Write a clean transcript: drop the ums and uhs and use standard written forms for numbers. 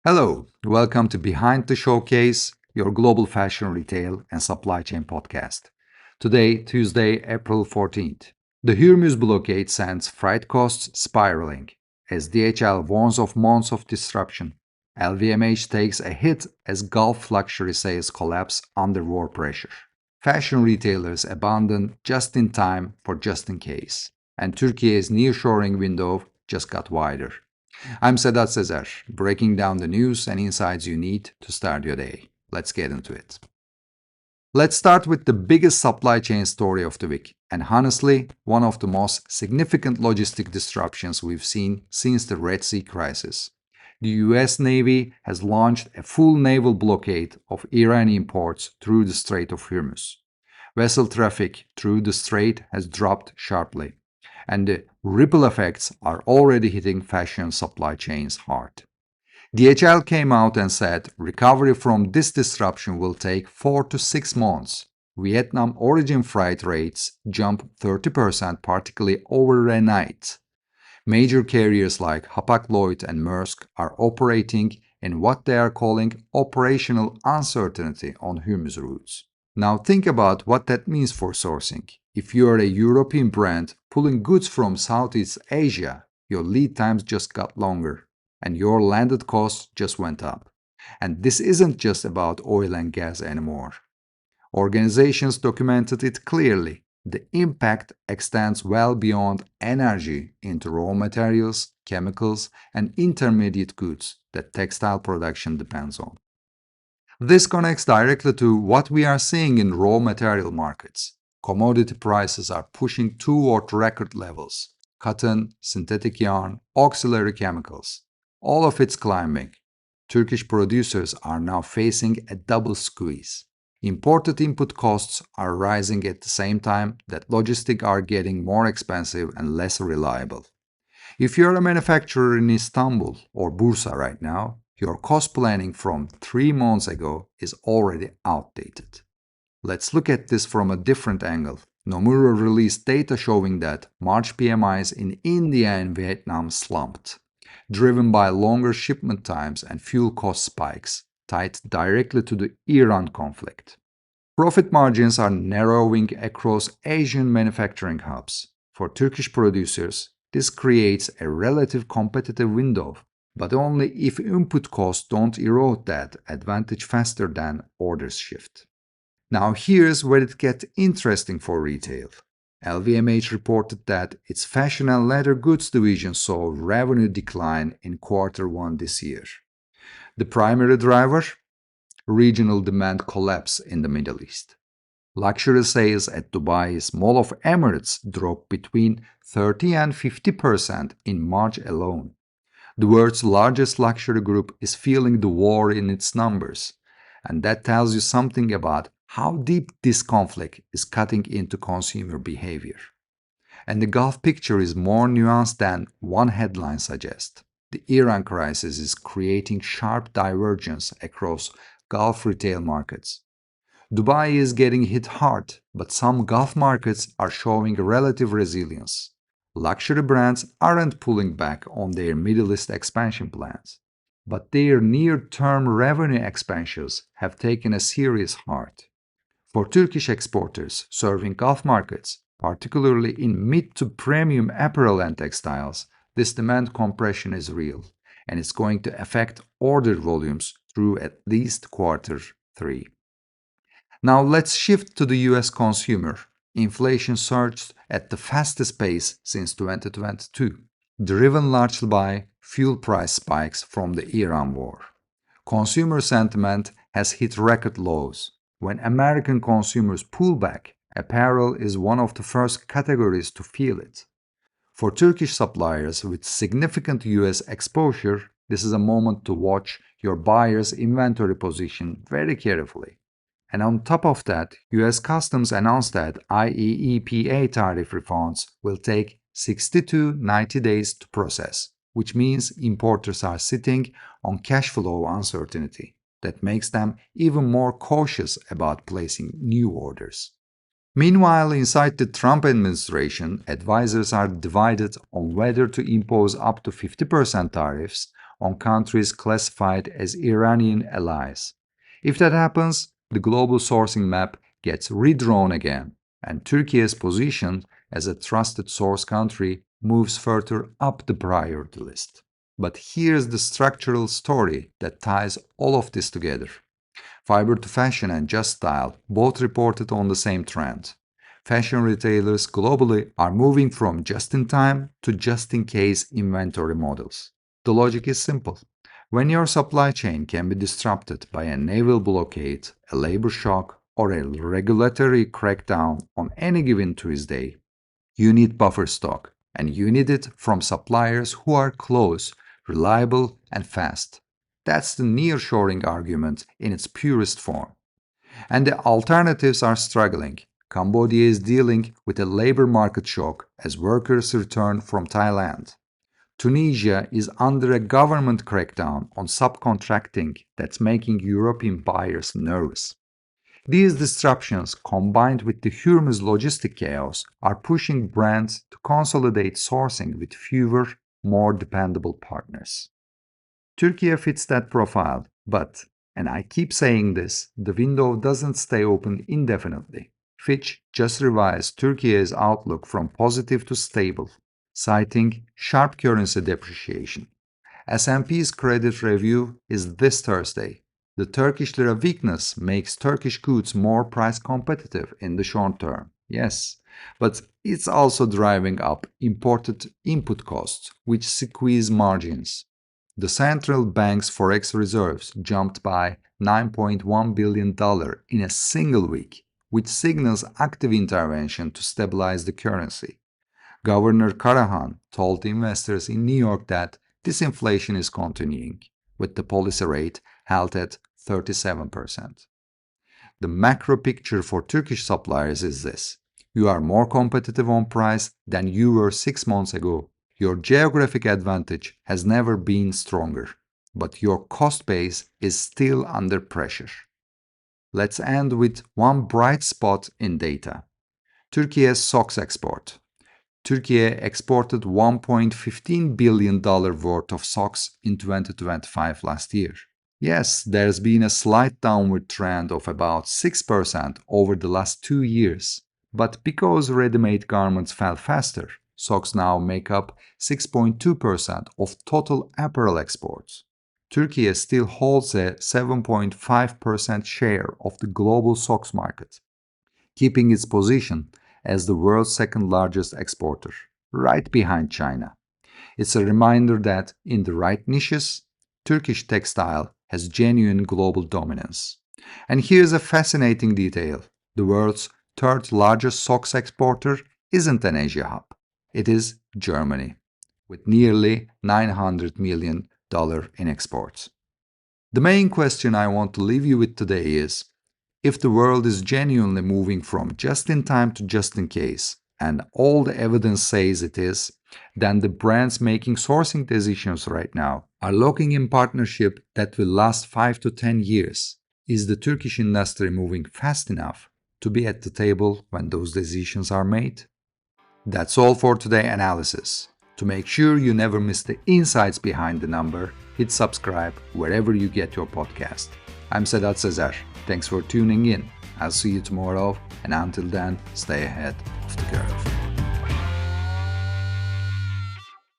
Hello, welcome to Behind the Showcase, your global fashion retail and supply chain podcast. Today, Tuesday, April 14th. The Hormuz blockade sends freight costs spiraling as DHL warns of months of disruption. LVMH takes a hit as Gulf luxury sales collapse under war pressure. Fashion retailers abandon just in time for just in case. And Turkey's nearshoring window just got wider. I'm Sedat Sezer, breaking down the news and insights you need to start your day. Let's get into it. Let's start with the biggest supply chain story of the week, and honestly, one of the most significant logistic disruptions we've seen since the Red Sea crisis. The US Navy has launched a full naval blockade of Iranian ports through the Strait of Hormuz. Vessel traffic through the strait has dropped sharply, and the ripple effects are already hitting fashion supply chains hard. DHL came out and said recovery from this disruption will take 4 to 6 months. Vietnam origin freight rates jumped 30% particularly over a night. Major carriers like Hapag-Lloyd and Maersk are operating in what they are calling operational uncertainty on Hormuz routes. Now think about what that means for sourcing. If you are a European brand pulling goods from Southeast Asia, your lead times just got longer and your landed costs just went up. And this isn't just about oil and gas anymore. Organizations documented it clearly. The impact extends well beyond energy into raw materials, chemicals, and intermediate goods that textile production depends on. This connects directly to what we are seeing in raw material markets. Commodity prices are pushing toward record levels. Cotton, synthetic yarn, auxiliary chemicals, all of it's climbing. Turkish producers are now facing a double squeeze. Imported input costs are rising at the same time that logistics are getting more expensive and less reliable. If you're a manufacturer in Istanbul or Bursa right now, your cost planning from 3 months ago is already outdated. Let's look at this from a different angle. Nomura released data showing that March PMIs in India and Vietnam slumped, driven by longer shipment times and fuel cost spikes tied directly to the Iran conflict. Profit margins are narrowing across Asian manufacturing hubs. For Turkish producers, this creates a relative competitive window, but only if input costs don't erode that advantage faster than orders shift. Now here's where it gets interesting for retail. LVMH reported that its fashion and leather goods division saw revenue decline in Q1 this year. The primary driver? Regional demand collapse in the Middle East. Luxury sales at Dubai's Mall of Emirates dropped between 30 and 50% in March alone. The world's largest luxury group is feeling the war in its numbers, and that tells you something about how deep this conflict is cutting into consumer behavior. And the Gulf picture is more nuanced than one headline suggests. The Iran crisis is creating sharp divergence across Gulf retail markets. Dubai is getting hit hard, but some Gulf markets are showing relative resilience. Luxury brands aren't pulling back on their Middle East expansion plans, but their near-term revenue expansions have taken a serious hit. For Turkish exporters serving Gulf markets, particularly in mid to premium apparel and textiles, this demand compression is real, and it's going to affect order volumes through at least Q3. Now let's shift to the US consumer. Inflation surged at the fastest pace since 2022, driven largely by fuel price spikes from the Iran war. Consumer sentiment has hit record lows. When American consumers pull back, apparel is one of the first categories to feel it. For Turkish suppliers with significant US exposure, this is a moment to watch your buyer's inventory position very carefully. And on top of that, US Customs announced that IEEPA tariff refunds will take 60 to 90 days to process, which means importers are sitting on cash flow uncertainty. That makes them even more cautious about placing new orders. Meanwhile, inside the Trump administration, advisors are divided on whether to impose up to 50% tariffs on countries classified as Iranian allies. If that happens, the global sourcing map gets redrawn again, and Turkey's position as a trusted source country moves further up the priority list. But here's the structural story that ties all of this together. Fiber to Fashion and Just Style both reported on the same trend. Fashion retailers globally are moving from just-in-time to just-in-case inventory models. The logic is simple. When your supply chain can be disrupted by a naval blockade, a labor shock, or a regulatory crackdown on any given Tuesday, you need buffer stock, and you need it from suppliers who are close, reliable, and fast. That's the nearshoring argument in its purest form. And the alternatives are struggling. Cambodia is dealing with a labor market shock as workers return from Thailand. Tunisia is under a government crackdown on subcontracting that's making European buyers nervous. These disruptions, combined with the Hormuz logistic chaos, are pushing brands to consolidate sourcing with fewer, more dependable partners. Turkey fits that profile, but, and I keep saying this, the window doesn't stay open indefinitely. Fitch just revised Turkey's outlook from positive to stable, citing sharp currency depreciation. S&P's credit review is this Thursday. The Turkish lira weakness makes Turkish goods more price competitive in the short term, yes, but it's also driving up imported input costs, which squeeze margins. The central bank's forex reserves jumped by $9.1 billion in a single week, which signals active intervention to stabilize the currency. Governor Karahan told investors in New York that disinflation is continuing, with the policy rate held at 37%. The macro picture for Turkish suppliers is this. You are more competitive on price than you were 6 months ago. Your geographic advantage has never been stronger, but your cost base is still under pressure. Let's end with one bright spot in data. Turkey's socks export. Turkey exported $1.15 billion worth of socks in 2025 last year. Yes, there's been a slight downward trend of about 6% over the last 2 years, but because ready-made garments fell faster, socks now make up 6.2% of total apparel exports. Turkey still holds a 7.5% share of the global socks market, keeping its position as the world's second largest exporter, right behind China. It's a reminder that in the right niches, Turkish textile has genuine global dominance. And here's a fascinating detail. The world's third largest socks exporter isn't an Asia hub. It is Germany, with nearly $900 million in exports. The main question I want to leave you with today is, if the world is genuinely moving from just-in-time to just-in-case, and all the evidence says it is, then the brands making sourcing decisions right now are locking in partnership that will last 5 to 10 years. Is the Turkish industry moving fast enough to be at the table when those decisions are made? That's all for today's analysis. To make sure you never miss the insights behind the number, hit subscribe wherever you get your podcast. I'm Sedat Sezer. Thanks for tuning in. I'll see you tomorrow, and until then, stay ahead of the curve.